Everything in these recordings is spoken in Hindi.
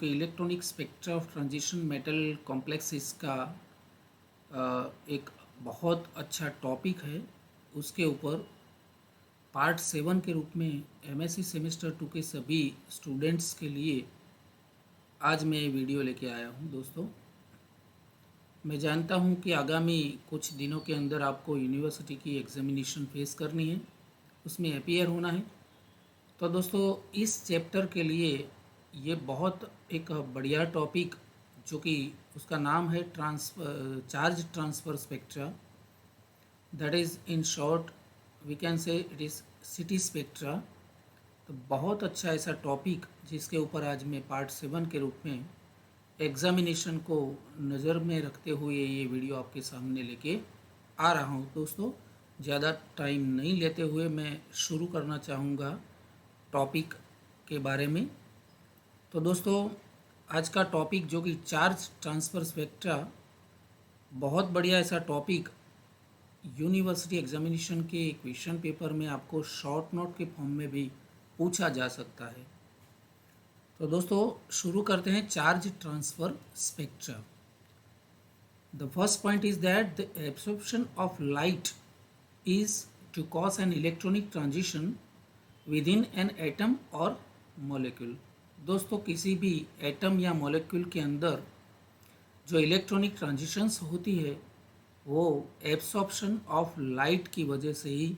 कि electronic spectra of transition metal complexes का एक बहुत अच्छा टॉपिक है। उसके ऊपर पार्ट 7 के रूप में एमएससी सेमेस्टर 2 के सभी स्टूडेंट्स के लिए आज मैं ये वीडियो लेके आया हूँ। दोस्तों, मैं जानता हूँ कि आगामी कुछ दिनों के अंदर आपको यूनिवर्सिटी की एग्जामिनेशन फेस करनी है, उसमें अपीयर होना है। तो दोस्तों, इस चैप्टर के लिए ये बहुत एक बढ़िया टॉपिक, जो कि उसका नाम है charge transfer spectra, that is in short we can say it is CT spectra. तो बहुत अच्छा ऐसा टॉपिक जिसके ऊपर आज मैं पार्ट 7 के रूप में एग्ज़ामिनेशन को नज़र में रखते हुए ये वीडियो आपके सामने लेके आ रहा हूँ। दोस्तों, ज़्यादा टाइम नहीं लेते हुए मैं शुरू करना चाहूँगा टॉपिक के बारे में। तो दोस्तों, आज का टॉपिक जो कि चार्ज ट्रांसफ़र स्पेक्ट्रा, बहुत बढ़िया ऐसा टॉपिक यूनिवर्सिटी एग्जामिनेशन के क्वेश्चन पेपर में आपको शॉर्ट नोट के फॉर्म में भी पूछा जा सकता है। तो दोस्तों, शुरू करते हैं charge transfer spectra. The first point is that the absorption of light is to cause an electronic transition within an atom और मॉलिक्यूल। दोस्तों, किसी भी एटम या मॉलिक्यूल के अंदर जो इलेक्ट्रॉनिक ट्रांजिशंस होती है वो एब्सॉर्प्शन ऑफ लाइट की वजह से ही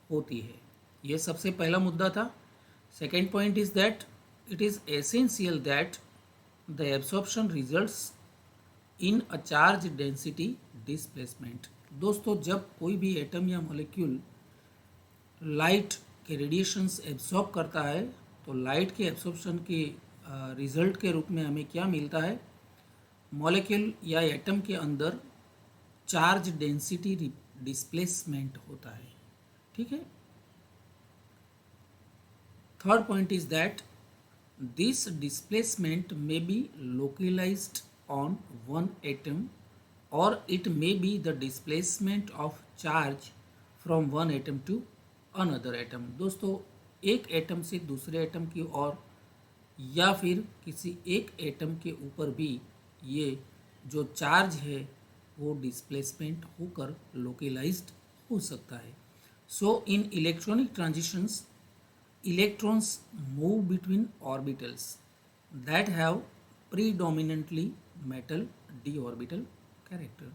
होती है। ये सबसे पहला मुद्दा था। Second point is that it is essential that the absorption results in a charge density displacement. दोस्तों, जब कोई भी एटम या मॉलिक्यूल लाइट के रेडिएशंस एब्सॉर्ब करता है तो लाइट के एब्सॉर्प्शन के रिजल्ट के रूप में हमें क्या मिलता है? मॉलिक्यूल या एटम के अंदर चार्ज डेंसिटी डिस्प्लेसमेंट होता है। ठीक है। Third point is that this displacement may be localised on one atom और it may be the displacement of charge from one atom to another atom. दोस्तों, एक एटम से दूसरे एटम की ओर या फिर किसी एक एटम के ऊपर भी ये जो चार्ज है वो डिस्प्लेसमेंट होकर लोकलाइज्ड हो सकता है। So in electronic transitions electrons move between orbitals that have predominantly metal d orbital character।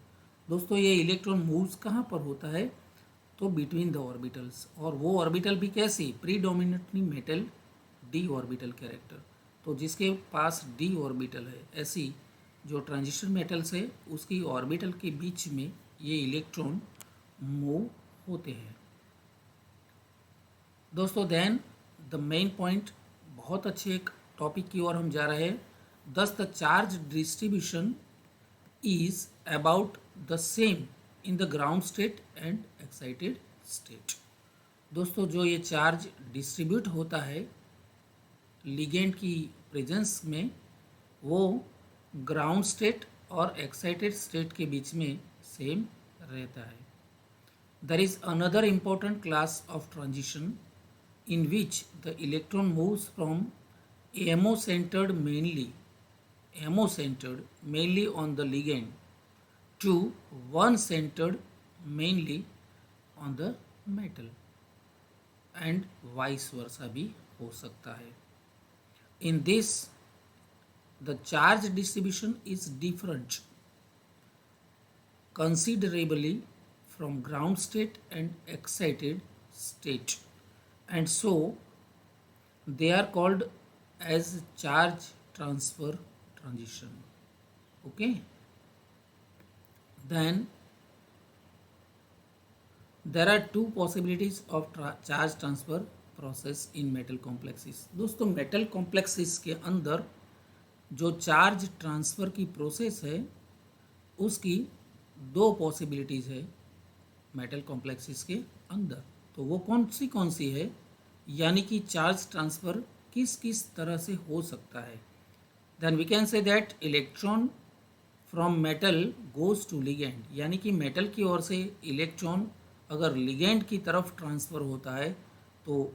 दोस्तों, ये इलेक्ट्रॉन मूव्स कहाँ पर होता है? तो बिटवीन द ऑर्बिटल्स, और वो ऑर्बिटल भी कैसी? Predominantly metal D orbital character. तो जिसके पास डी ऑर्बिटल है, ऐसी जो ट्रांजिशन मेटल्स है उसकी ऑर्बिटल के बीच में ये इलेक्ट्रॉन मूव होते हैं। दोस्तों, देन द मेन पॉइंट, बहुत अच्छे एक टॉपिक की ओर हम जा रहे हैं। दस the charge distribution is about the same in the ground state and excited state. दोस्तों, जो ये चार्ज डिस्ट्रीब्यूट होता है लिगेंड की प्रेजेंस में, वो ग्राउंड स्टेट और एक्साइटेड स्टेट के बीच में सेम रहता है। There is another important class of transition in which the electron moves from ammo-centered mainly on the ligand to one-centered mainly on the metal and vice versa भी हो सकता है। In this, the charge distribution is different considerably from ground state and excited state, and so they are called as charge transfer transition. Okay, then there are two possibilities of charge transfer process in metal complexes। दोस्तों, मेटल कॉम्प्लेक्सेस के अंदर जो चार्ज ट्रांसफ़र की प्रोसेस है उसकी दो पॉसिबिलिटीज़ है मेटल कॉम्प्लेक्सेस के अंदर। तो वो कौन सी है, यानी कि चार्ज ट्रांसफ़र किस किस तरह से हो सकता है? Then we can say that electron from metal goes to ligand, यानी कि मेटल की ओर से इलेक्ट्रॉन अगर लिगेंड की तरफ ट्रांसफ़र होता है तो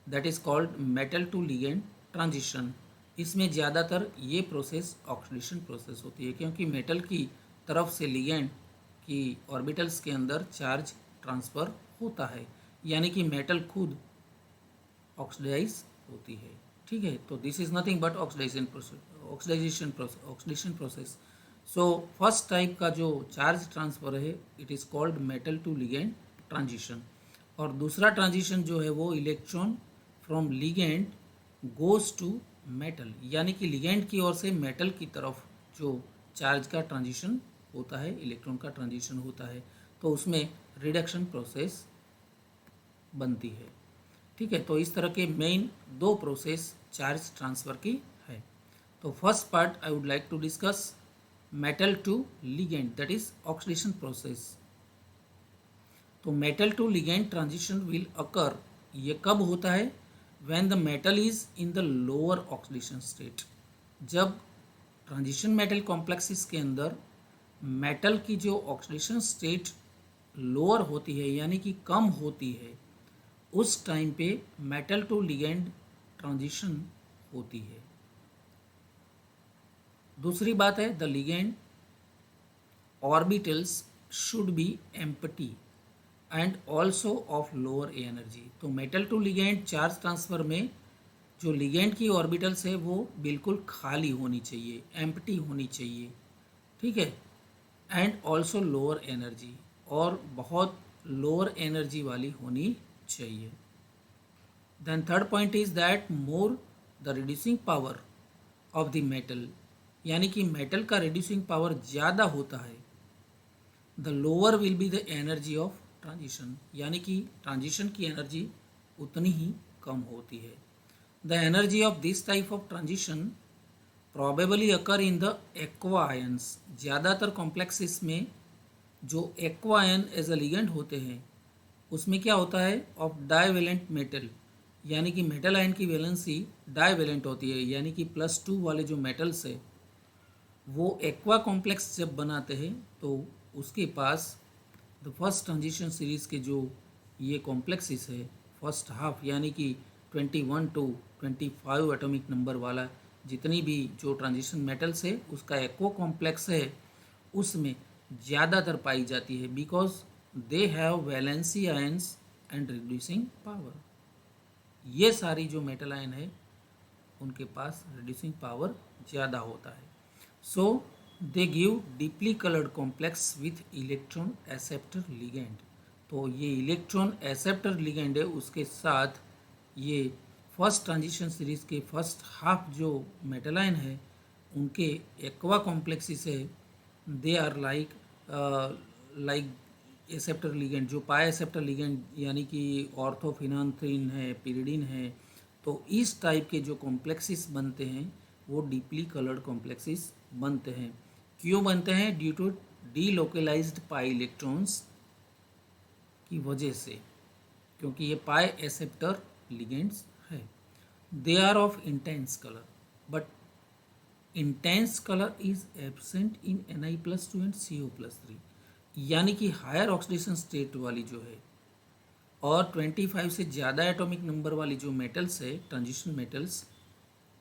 that is called metal to ligand transition. इसमें ज़्यादातर ये प्रोसेस ऑक्सीडेशन प्रोसेस होती है, क्योंकि मेटल की तरफ से लिगेंड की ऑर्बिटल्स के अंदर चार्ज ट्रांसफ़र होता है, यानी कि मेटल खुद ऑक्सीडाइज होती है। ठीक है, तो this is nothing but oxidation process. So first type का जो चार्ज ट्रांसफ़र है it is called metal to ligand transition, और दूसरा ट्रांजिशन जो है वो electron from ligand goes to metal, यानी कि लिगेंड की ओर से मेटल की तरफ जो चार्ज का ट्रांजिशन होता है, इलेक्ट्रॉन का ट्रांजिशन होता है, तो उसमें रिडक्शन प्रोसेस बनती है। ठीक है, तो इस तरह के मेन दो प्रोसेस चार्ज ट्रांसफ़र की है। तो first part I would like to discuss metal to ligand, that is oxidation process. तो metal to ligand transition will occur, ये कब होता है? When the metal is in the lower oxidation state, जब ट्रांजिशन मेटल कॉम्प्लेक्सेस के अंदर मेटल की जो ऑक्सीडेशन स्टेट लोअर होती है, यानी कि कम होती है, उस टाइम पे मेटल टू लिगेंड ट्रांजिशन होती है। दूसरी बात है the ligand orbitals should be empty and also of lower energy. तो metal to ligand charge transfer में जो लिगेंड की ऑर्बिटल्स है वो बिल्कुल खाली होनी चाहिए, एम्प्टी होनी चाहिए। ठीक है, एंड ऑल्सो लोअर एनर्जी, और बहुत लोअर एनर्जी वाली होनी चाहिए। Then third point is that more the reducing power of the metal, यानी कि मेटल का रिड्यूसिंग पावर ज़्यादा होता है, the lower will be the energy of transition, यानी कि ट्रांजिशन की एनर्जी उतनी ही कम होती है। The energy of this type of transition probably occur in the aqua ions, ज़्यादातर कॉम्प्लेक्सेस में जो aqua ion as a ligand होते हैं उसमें क्या होता है, ऑफ डाइवेलेंट मेटल, यानी कि मेटल आयन की वैलेंसी डाइवेलेंट होती है, यानी कि +2 वाले जो मेटल्स है वो एक्वा कॉम्प्लेक्स जब बनाते हैं तो उसके पास द फर्स्ट ट्रांजिशन सीरीज़ के जो ये कॉम्प्लेक्सेस है फर्स्ट हाफ, यानी कि 21 टू 25 एटॉमिक नंबर वाला जितनी भी जो ट्रांजिशन मेटल्स है उसका एक्वा कॉम्प्लेक्स है उसमें ज़्यादातर पाई जाती है, because they have valency ions and reducing power. ये सारी जो मेटल आयन है उनके पास रिड्यूसिंग पावर ज़्यादा होता है। So they give deeply coloured complex with electron acceptor ligand. तो ये इलेक्ट्रॉन एक्सेप्टर लिगेंड है, उसके साथ ये फर्स्ट ट्रांजिशन सीरीज़ के फर्स्ट हाफ जो मेटल आयन है उनके एक्वा कॉम्प्लेक्सेस है, they are like acceptor ligand, जो पाई एक्सेप्टर लिगेंड यानी कि ऑर्थोफिनांथ्रिन है, पिरिडिन है, तो इस टाइप के जो कॉम्प्लेक्सेस बनते हैं वो डीपली कलर्ड कॉम्प्लेक्सेस बनते हैं। क्यों बनते हैं? Due to delocalised pi electrons की वजह से, क्योंकि ये पाई एक्सेप्टर लिगेंड्स है। They are of intense colour, but intense colour is absent in Na+2 and CO+3, यानी कि हायर ऑक्सीडेशन स्टेट वाली जो है और 25 से ज़्यादा एटॉमिक नंबर वाली जो मेटल्स है ट्रांजिशन मेटल्स,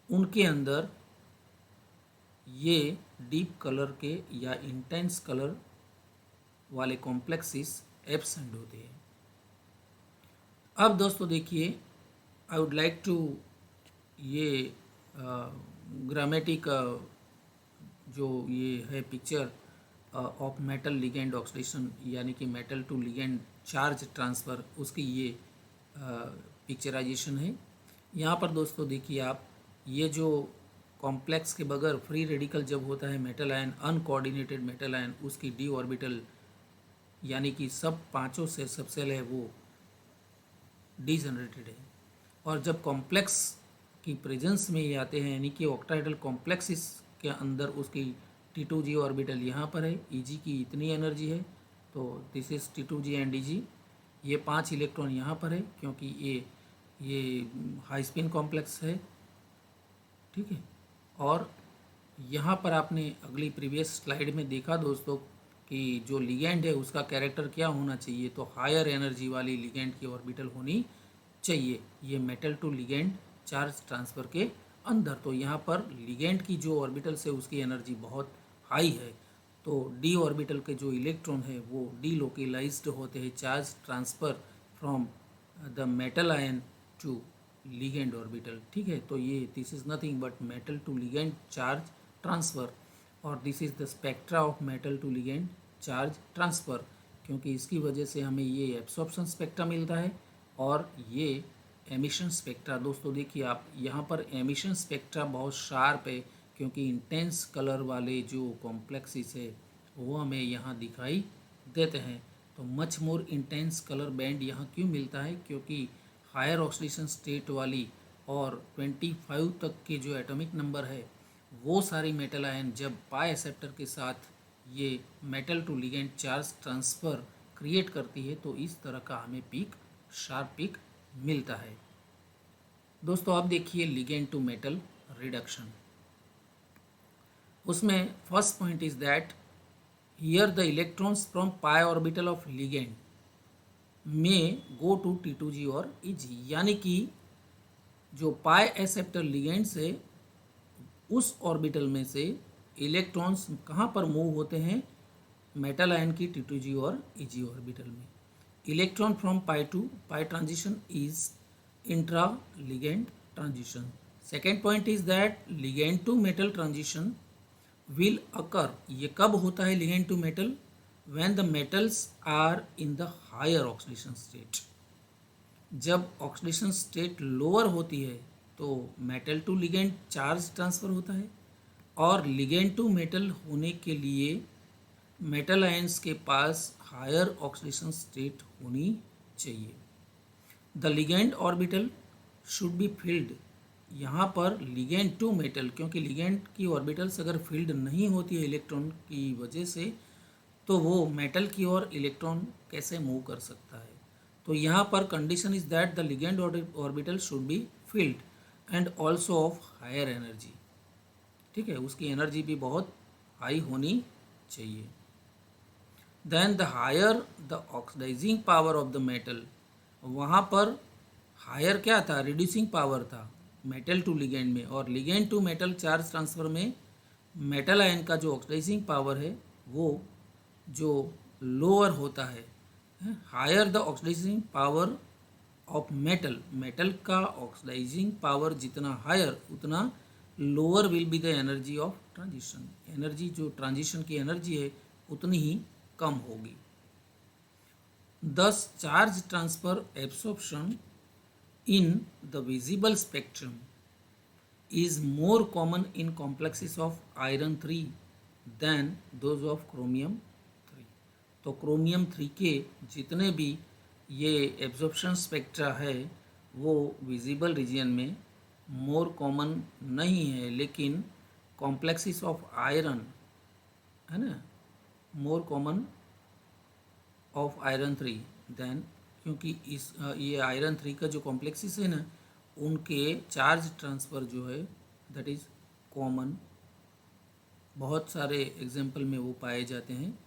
उनके अंदर ये डीप कलर के या इंटेंस कलर वाले कॉम्प्लेक्सेस एब्सेंट होते हैं। अब दोस्तों देखिए, आई वुड लाइक टू ये ग्रामेटिक जो ये है picture of metal ligand oxidation, यानी कि metal to ligand charge transfer, उसकी ये पिक्चराइजेशन है। यहाँ पर दोस्तों देखिए आप, ये जो कॉम्प्लेक्स के बगैर फ्री रेडिकल जब होता है metal ion, uncoordinated metal ion, उसकी डी ऑर्बिटल यानी कि सब पांचों से सबसेल है वो डीजनरेटेड है, और जब कॉम्प्लेक्स की प्रेजेंस में ये आते हैं यानी कि ऑक्टाहेड्रल कॉम्प्लेक्सिस के अंदर उसकी T2G ऑर्बिटल यहाँ पर है, Eg की इतनी एनर्जी है, तो this is T2G and Eg, ये 5 इलेक्ट्रॉन यहाँ पर है क्योंकि ये हाई स्पिन कॉम्प्लेक्स है। ठीक है, और यहाँ पर आपने अगली प्रीवियस स्लाइड में देखा दोस्तों कि जो लिगेंड है उसका कैरेक्टर क्या होना चाहिए, तो हायर एनर्जी वाली लिगेंड की ऑर्बिटल होनी चाहिए। ये metal to ligand charge transfer के अंदर। तो यहाँ पर लिगेंड की जो ऑर्बिटल्स है उसकी एनर्जी बहुत हाई है, तो डी ऑर्बिटल के जो इलेक्ट्रॉन है वो डीलोकेलाइज्ड होते हैं, charge transfer from the metal ion to ligand orbital. ठीक है, तो ये this is nothing but metal to ligand charge transfer, और this is the spectra of metal to ligand charge transfer, क्योंकि इसकी वजह से हमें ये एब्सॉर्प्शन स्पेक्ट्रा मिलता है और ये एमिशन स्पेक्ट्रा। दोस्तों देखिए आप यहाँ पर एमिशन स्पेक्ट्रा बहुत शार्प है, क्योंकि इंटेंस कलर वाले जो कॉम्प्लेक्सेस है वो हमें यहाँ दिखाई देते हैं। तो much more intense colour band यहाँ क्यों मिलता है, क्योंकि हायर ऑक्सीडेशन स्टेट वाली और 25 तक के जो एटॉमिक नंबर है वो सारी मेटल आयन जब पाई एक्सेप्टर के साथ ये metal to ligand charge transfer create करती है तो इस तरह का हमें पीक, शार्प पीक मिलता है। दोस्तों आप देखिए लिगेंड टू मेटल रिडक्शन, उसमें first point is that here the electrons from pi orbital of ligand में गो टू T2G और Eg, यानी कि जो पाई एक्सेप्टर लिगेंड से उस ऑर्बिटल में से इलेक्ट्रॉन्स कहाँ पर मूव होते हैं, मेटल आयन की T2G और Eg ऑर्बिटल में। Electron from pi to pi transition is intra ligand transition. Second point is that ligand to metal transition will occur, ये कब होता है ligand to metal, when the metals are in the higher oxidation state. जब ऑक्सीडेशन स्टेट लोअर होती है तो metal to ligand charge transfer होता है, और लिगेंड टू मेटल होने के लिए मेटल आयंस के पास हायर ऑक्सीडेशन स्टेट होनी चाहिए। The ligand orbital should be field, यहाँ पर लिगेंड टू मेटल, क्योंकि लिगेंड की ऑर्बिटल्स अगर फिल्ड नहीं होती है इलेक्ट्रॉन की वजह से तो वो मेटल की ओर इलेक्ट्रॉन कैसे मूव कर सकता है। तो यहाँ पर condition is that the ligand orbital should be filled and also of higher energy. ठीक है, उसकी एनर्जी भी बहुत हाई होनी चाहिए। Then the higher the oxidising power of the metal, वहाँ पर हायर क्या था, रिड्यूसिंग पावर था मेटल टू लिगेंड में, और ligand to metal charge transfer में मेटल आयन का जो ऑक्सीडाइजिंग पावर है वो जो लोअर होता है। Higher the oxidising power of metal, metal का ऑक्सीडाइजिंग पावर जितना हायर उतना lower will be the energy of transition, energy जो ट्रांजिशन की एनर्जी है उतनी ही कम होगी। Thus charge transfer absorption in the visible spectrum is more common in complexes of iron 3 than those of chromium 3। तो क्रोमियम 3 के जितने भी ये एब्जॉर्प्शन स्पेक्ट्रा है वो विजिबल रीजन में मोर कॉमन नहीं है, लेकिन कॉम्प्लेक्सिस ऑफ आयरन है ना, more common of iron 3 than, क्योंकि इस ये आयरन 3 का जो कॉम्प्लेक्सिस है ना उनके चार्ज ट्रांसफ़र जो है दैट इज़ कॉमन, बहुत सारे एग्जाम्पल में वो पाए जाते हैं।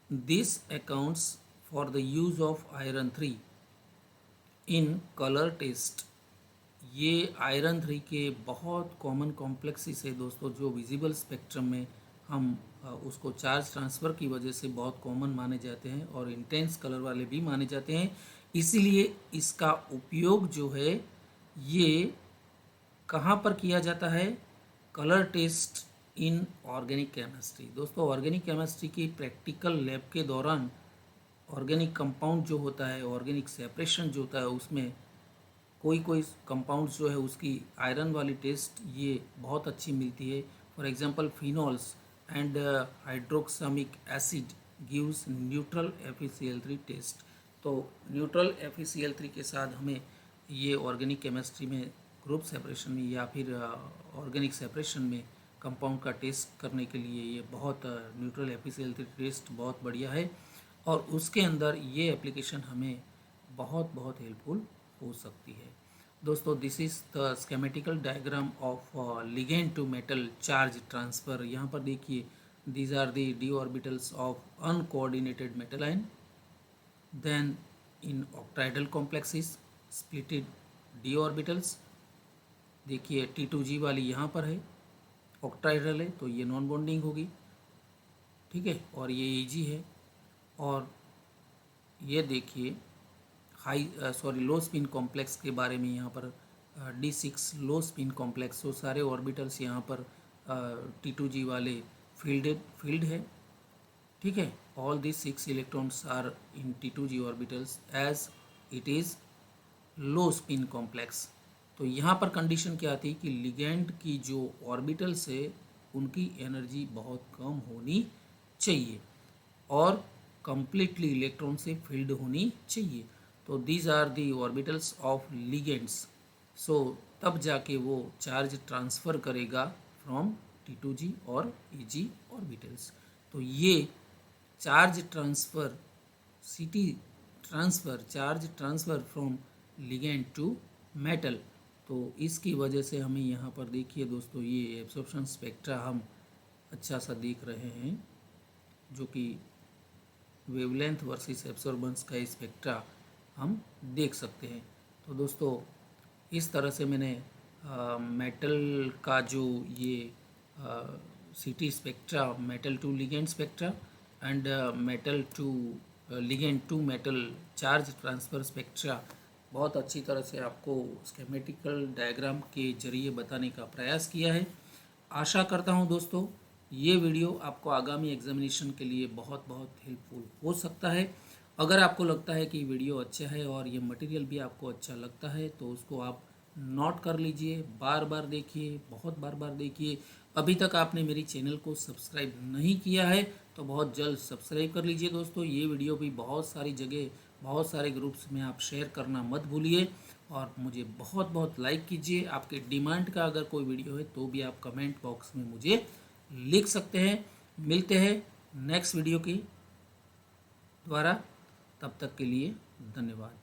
This accounts for the use of iron 3 in colour test. ये आयरन 3 के बहुत कॉमन कॉम्प्लेक्सिस है दोस्तों, जो विजिबल स्पेक्ट्रम में हम उसको चार्ज ट्रांसफ़र की वजह से बहुत कॉमन माने जाते हैं और इंटेंस कलर वाले भी माने जाते हैं। इसीलिए इसका उपयोग जो है ये कहाँ पर किया जाता है, colour test in organic chemistry. दोस्तों ऑर्गेनिक केमिस्ट्री की प्रैक्टिकल लैब के दौरान ऑर्गेनिक कंपाउंड जो होता है, ऑर्गेनिक सेपरेशन जो होता है, उसमें कोई कोई कंपाउंड्स जो है उसकी आयरन वाली टेस्ट ये बहुत अच्छी मिलती है। For example phenols and hydroxamic acid gives neutral FeCl3 test. तो न्यूट्रल FeCl3 के साथ हमें ये ऑर्गेनिक केमिस्ट्री में ग्रुप सेपरेशन में या फिर ऑर्गेनिक सेपरेशन में कंपाउंड का टेस्ट करने के लिए ये बहुत न्यूट्रल FeCl3 टेस्ट बहुत बढ़िया है, और उसके अंदर ये एप्लीकेशन हमें बहुत बहुत हेल्पफुल हो सकती है। दोस्तों this is the schematical diagram of ligand to metal charge transfer. यहाँ पर देखिए these are the d orbitals of uncoordinated metal ion, then in octahedral complexes splitted d orbitals, देखिए T2G वाली यहाँ पर है, ऑक्टाहेड्रल है, तो ये नॉन बॉन्डिंग होगी, ठीक है। और ये Ag है, और ये देखिए लो स्पिन कॉम्प्लेक्स के बारे में यहाँ पर D6 लो स्पिन कॉम्प्लेक्स, तो सारे ऑर्बिटल्स यहाँ पर T2G वाले फील्ड है, ठीक है। All this 6 electrons are in T2G orbitals as it is low spin complex. तो यहाँ पर कंडीशन क्या आती है कि लिगेंड की जो ऑर्बिटल्स है उनकी एनर्जी बहुत कम होनी चाहिए और कंप्लीटली इलेक्ट्रॉन से फिल्ड होनी चाहिए। तो these are the orbitals of ligands. So तब जाके वो चार्ज ट्रांसफ़र करेगा फ्रॉम T2G और Ag ऑर्बिटल्स। तो ये charge transfer charge transfer from ligand to metal. तो इसकी वजह से हमें यहाँ पर देखिए दोस्तों, ये एब्सॉर्प्शन स्पेक्ट्रा हम अच्छा सा देख रहे हैं, जो कि वेवलेंथ वर्सेस एब्सॉर्बेंस का स्पेक्ट्रा हम देख सकते हैं। तो दोस्तों इस तरह से मैंने मेटल का जो ये CT spectra, metal to ligand spectra and metal to ligand to metal charge transfer spectra बहुत अच्छी तरह से आपको स्केमेटिकल डायग्राम के जरिए बताने का प्रयास किया है। आशा करता हूं दोस्तों ये वीडियो आपको आगामी एग्जामिनेशन के लिए बहुत बहुत हेल्पफुल हो सकता है। अगर आपको लगता है कि वीडियो अच्छा है और ये मटेरियल भी आपको अच्छा लगता है तो उसको आप नोट कर लीजिए, बार बार देखिए, बहुत बार बार देखिए। अभी तक आपने मेरी चैनल को सब्सक्राइब नहीं किया है तो बहुत जल्द सब्सक्राइब कर लीजिए दोस्तों। ये वीडियो भी बहुत सारी जगह, बहुत सारे ग्रुप्स में आप शेयर करना मत भूलिए और मुझे बहुत बहुत लाइक कीजिए। आपके डिमांड का अगर कोई वीडियो है तो भी आप कमेंट बॉक्स में मुझे लिख सकते हैं। मिलते हैं नेक्स्ट वीडियो के द्वारा, तब तक के लिए धन्यवाद।